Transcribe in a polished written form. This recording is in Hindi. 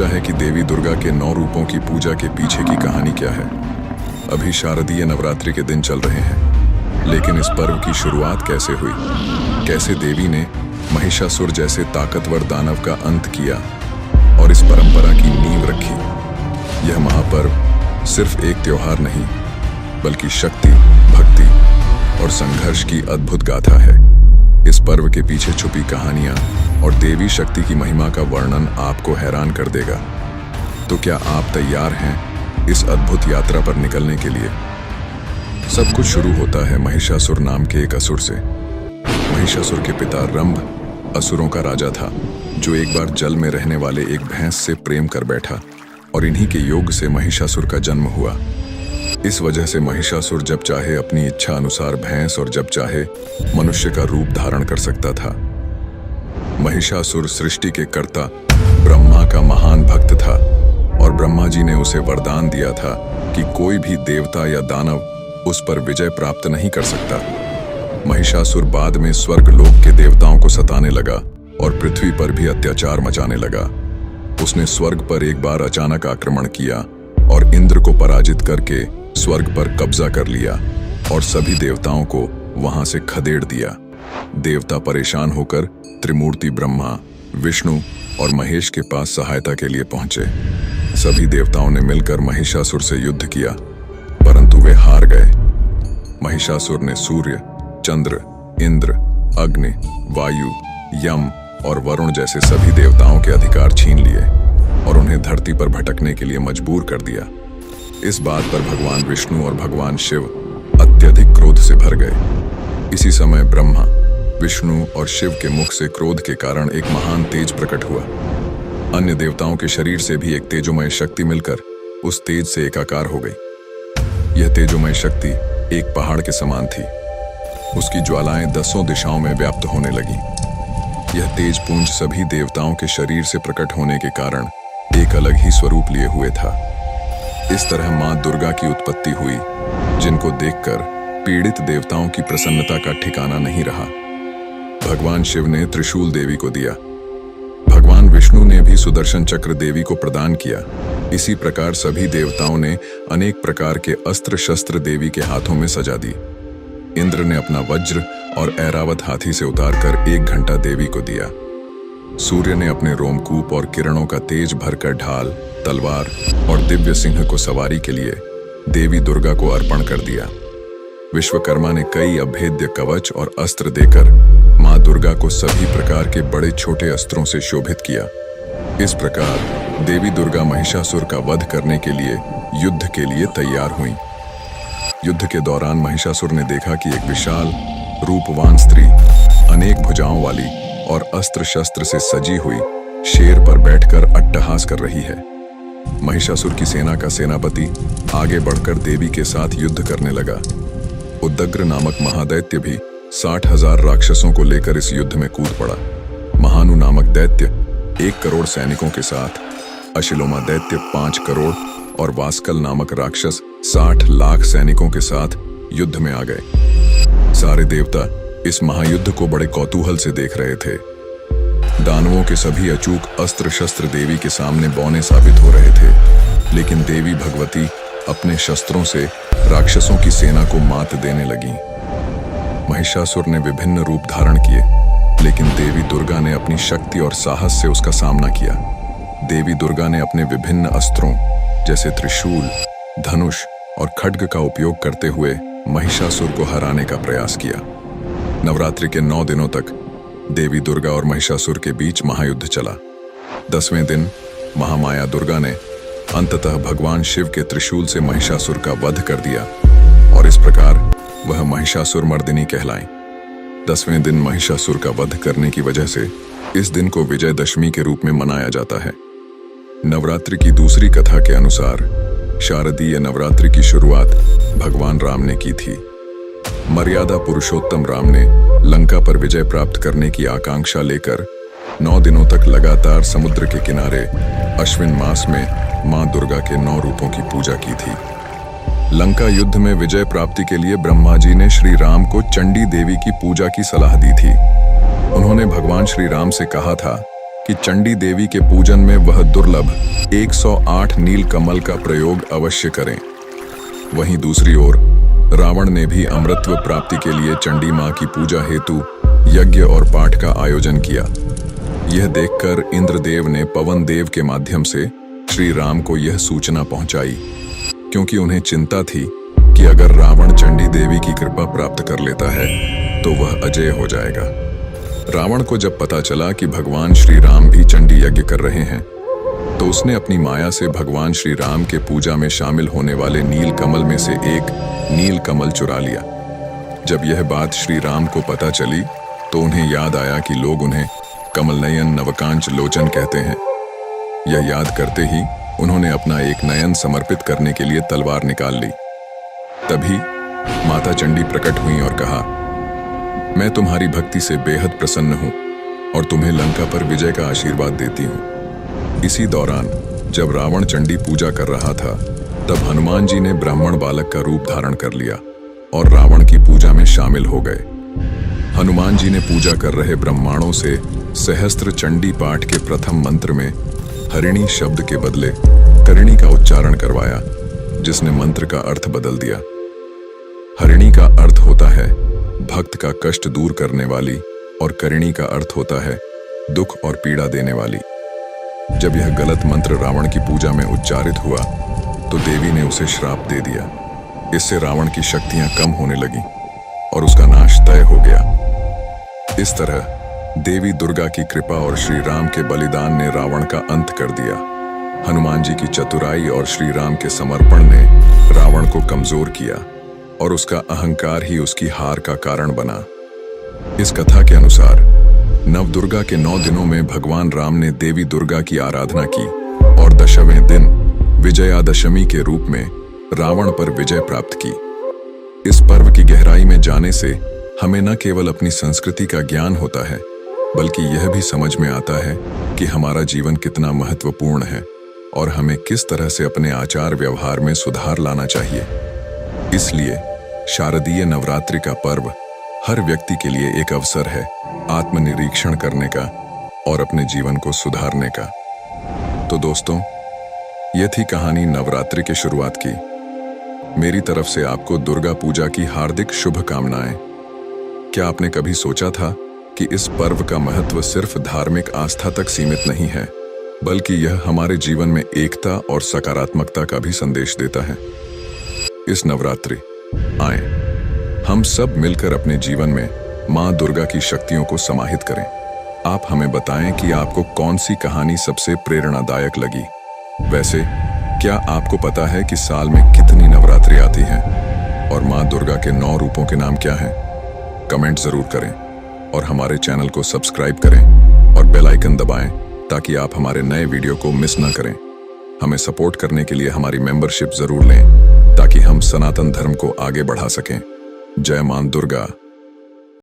है कि देवी दुर्गा के 9 रूपों की पूजा के पीछे की कहानी क्या है। अभी शारदीय नवरात्रि के दिन चल रहे हैं, लेकिन इस पर्व की शुरुआत कैसे हुई, कैसे देवी ने महिषासुर जैसे ताकतवर दानव का अंत किया और इस परंपरा की नींव रखी। यह महापर्व सिर्फ एक त्योहार नहीं, बल्कि शक्ति, भक्ति और संघर्ष की अद्भुत गाथा है। इस पर्व के पीछे छुपी कहानियां और देवी शक्ति की महिमा का वर्णन आपको हैरान कर देगा। तो क्या आप तैयार हैं इस अद्भुत यात्रा पर निकलने के लिए? सब कुछ शुरू होता है महिषासुर नाम के एक असुर से। महिषासुर के पिता रंभ असुरों का राजा था, जो एक बार जल में रहने वाले एक भैंस से प्रेम कर बैठा और इन्हीं के योग से महिषासुर का जन्म हुआ। इस वजह से महिषासुर जब चाहे अपनी इच्छा अनुसार भैंस और जब चाहे मनुष्य का रूप धारण कर सकता था। महिषासुर सृष्टि के कर्ता ब्रह्मा का महान भक्त था और ब्रह्मा जी ने उसे वरदान दिया था कि कोई भी देवता या दानव उस पर विजय प्राप्त नहीं कर सकता। महिषासुर बाद में स्वर्गलोक के देवताओं को सताने लगा और पृथ्वी पर भी अत्याचार मचाने लगा। उसने स्वर्ग पर एक बार अचानक आक्रमण किया और इंद्र को पराजित करके स्वर्ग पर कब्जा कर लिया और सभी देवताओं को वहां से खदेड़ दिया। देवता परेशान होकर त्रिमूर्ति ब्रह्मा, विष्णु और महेश के पास सहायता के लिए पहुंचे। सभी देवताओं ने मिलकर महिषासुर से युद्ध किया, परंतु वे हार गए। महिषासुर ने सूर्य, चंद्र, इंद्र, अग्नि, वायु, यम और वरुण जैसे सभी देवताओं के अधिकार छीन लिए और उन्हें धरती पर भटकने के लिए मजबूर कर दिया। इस बात पर भगवान विष्णु और भगवान शिव अत्यधिक क्रोध से भर गए। इसी समय ब्रह्मा, विष्णु और शिव के मुख से क्रोध के कारण एक महान तेज प्रकट हुआ। अन्य देवताओं के शरीर से भी एक तेजोमय शक्ति मिलकर उस तेज से एकाकार हो गई। यह तेजोमय शक्ति एक पहाड़ के समान थी। उसकी ज्वालाएं 10 दिशाओं में व्याप्त होने लगी। यह तेज पुंज सभी देवताओं के शरीर से प्रकट होने के कारण एक अलग ही स्वरूप लिए हुए था। इस तरह मां दुर्गा की उत्पत्ति हुई, जिनको देखकर पीड़ित देवताओं की प्रसन्नता का ठिकाना नहीं रहा। भगवान शिव ने त्रिशूल देवी को दिया। भगवान विष्णु ने भी सुदर्शन चक्र देवी को प्रदान किया। इसी प्रकार सभी देवताओं ने अनेक प्रकार के अस्त्र शस्त्र देवी के हाथों में सजा दी। इंद्र ने अपना वज्र और ऐरावत हाथी से उतारकर 1 घंटा देवी को दिया। सूर्य ने अपने रोमकूप और किरणों का तेज भरकर ढाल, तलवार और दिव्य सिंह को सवारी के लिए देवी दुर्गा को अर्पण कर दिया। विश्वकर्मा ने कई अभेद्य कवच और अस्त्र देकर मां दुर्गा को सभी प्रकार के बड़े छोटे अस्त्रों से शोभित किया। इस प्रकार देवी दुर्गा महिषासुर का वध करने के लिए युद्ध के लिए तैयार हुई। युद्ध के दौरान महिषासुर ने देखा कि एक विशाल रूपवान स्त्री अनेक भुजाओं वाली और अस्त्र शस्त्र से सजी हुई शेर पर बैठकर अट्टहास कर रही है। महिषासुर की सेना का सेनापति आगे बढ़कर देवी के साथ युद्ध करने लगा। उद्दग्र नामक महादैत्य भी 60,000 राक्षसों को लेकर इस युद्ध में कूद पड़ा। महानु नामक दैत्य 1 करोड़ सैनिकों के साथ, अशिलोमा दैत्य 5 करोड़ और वास्कल नामक राक्षस 60 लाख सैनिकों के साथ युद्ध में आ गए। सारे देवता इस महायुद्ध को बड़े कौतूहल से देख रहे थे। दानवों के सभी अचूक अस्त्र शस्त्र देवी के सामने बौने साबित हो रहे थे, लेकिन देवी भगवती अपने शस्त्रों से राक्षसों की सेना को मात देने लगी। महिषासुर ने विभिन्न रूप धारण किए, लेकिन देवी दुर्गा ने अपनी शक्ति और साहस से उसका सामना किया। देवी दुर्गा ने अपने विभिन्न अस्त्रों जैसे त्रिशूल, धनुष और खड्ग का उपयोग करते हुए महिषासुर को हराने का प्रयास किया। नवरात्रि के 9 दिनों तक देवी दुर्गा और महिषासुर के बीच महायुद्ध चला। 10वें दिन महामाया दुर्गा ने अंततः भगवान शिव के त्रिशूल से महिषासुर का वध कर दिया और इस प्रकार वह महिषासुर मर्दिनी कहलाई। 10वें दिन महिषासुर का वध करने की वजह से इस दिन को विजयदशमी के रूप में मनाया जाता है। नवरात्रि की दूसरी कथा के अनुसार शारदीय नवरात्रि की शुरुआत भगवान राम ने की थी। मर्यादा पुरुषोत्तम राम ने लंका पर विजय प्राप्त करने की आकांक्षा लेकर 9 दिनों तक लगातार समुद्र के किनारे अश्विन मास में मां दुर्गा के 9 रूपों की पूजा की थी। लंका युद्ध में विजय प्राप्ति के लिए ब्रह्मा जी ने श्री राम को चंडी देवी की पूजा की सलाह दी थी। उन्होंने भगवान श्री राम से कहा था कि चंडी देवी के पूजन में वह दुर्लभ 108 नील कमल का प्रयोग अवश्य करें। वहीं दूसरी ओर रावण ने भी अमृतत्व प्राप्ति के लिए चंडी मां की पूजा हेतु यज्ञ और पाठ का आयोजन किया। यह देखकर इंद्रदेव ने पवन देव के माध्यम से श्री राम को यह सूचना पहुंचाई, क्योंकि उन्हें चिंता थी कि अगर रावण चंडी देवी की कृपा प्राप्त कर लेता है तो वह अजय हो जाएगा। रावण को जब पता चला कि भगवान श्री राम भी चंडी यज्ञ कर रहे हैं तो उसने अपनी माया से भगवान श्री राम के पूजा में शामिल होने वाले नील कमल में से एक नील कमल चुरा लिया। जब यह बात श्री राम को पता चली तो उन्हें याद आया कि लोग उन्हें कमल नयन नवकांच लोचन कहते हैं। यह याद करते ही उन्होंने अपना एक नयन समर्पित करने के लिए तलवार निकाल ली। तभी माता चंडी प्रकट हुई और कहा, मैं तुम्हारी भक्ति से बेहद प्रसन्न हूं और तुम्हें लंका पर विजय का आशीर्वाद देती हूं। इसी दौरान जब रावण चंडी पूजा कर रहा था तब हनुमान जी ने ब्राह्मण बालक का रूप धारण कर लिया और रावण की पूजा में शामिल हो गए। हनुमान जी ने पूजा कर रहे ब्राह्मणों से सहस्त्र चंडी पाठ के प्रथम मंत्र में हरिणी शब्द के बदले करिणी का उच्चारण करवाया, जिसने मंत्र का अर्थ बदल दिया। हरिणी का अर्थ होता है भक्त का कष्ट दूर करने वाली और करिणी का अर्थ होता है दुख और पीड़ा देने वाली। जब यह गलत मंत्र रावण की पूजा में उच्चारित हुआ तो देवी ने उसे श्राप दे दिया। इससे रावण की शक्तियां कम होने लगीं और उसका नाश तय हो गया। इस तरह देवी दुर्गा की कृपा और श्री राम के बलिदान ने रावण का अंत कर दिया। हनुमान जी की चतुराई और श्री राम के समर्पण ने रावण को कमजोर किया और उसका अहंकार ही उसकी हार का कारण बना। इस कथा के अनुसार नवदुर्गा के 9 दिनों में भगवान राम ने देवी दुर्गा की आराधना की और 10वें दिन विजयादशमी के रूप में रावण पर विजय प्राप्त की। इस पर्व की गहराई में जाने से हमें न केवल अपनी संस्कृति का ज्ञान होता है, बल्कि यह भी समझ में आता है कि हमारा जीवन कितना महत्वपूर्ण है और हमें किस तरह से अपने आचार व्यवहार में सुधार लाना चाहिए। इसलिए शारदीय नवरात्रि का पर्व हर व्यक्ति के लिए एक अवसर है आत्मनिरीक्षण करने का और अपने जीवन को सुधारने का। तो दोस्तों, यह थी कहानी नवरात्रि की शुरुआत की। मेरी तरफ से आपको दुर्गा पूजा की हार्दिक शुभकामनाएं। क्या आपने कभी सोचा था कि इस पर्व का महत्व सिर्फ धार्मिक आस्था तक सीमित नहीं है, बल्कि यह हमारे जीवन में एकता और सकारात्मकता का भी संदेश देता है। इस नवरात्रि आएं, हम सब मिलकर अपने जीवन में मां दुर्गा की शक्तियों को समाहित करें। आप हमें बताएं कि आपको कौन सी कहानी सबसे प्रेरणादायक लगी। वैसे क्या आपको पता है कि साल में कितनी नवरात्रि आती हैं और मां दुर्गा के 9 रूपों के नाम क्या हैं? कमेंट जरूर करें और हमारे चैनल को सब्सक्राइब करें और बेल आइकन दबाएं ताकि आप हमारे नए वीडियो को मिस ना करें। हमें सपोर्ट करने के लिए हमारी मेंबरशिप जरूर लें ताकि हम सनातन धर्म को आगे बढ़ा सकें। जय मां दुर्गा।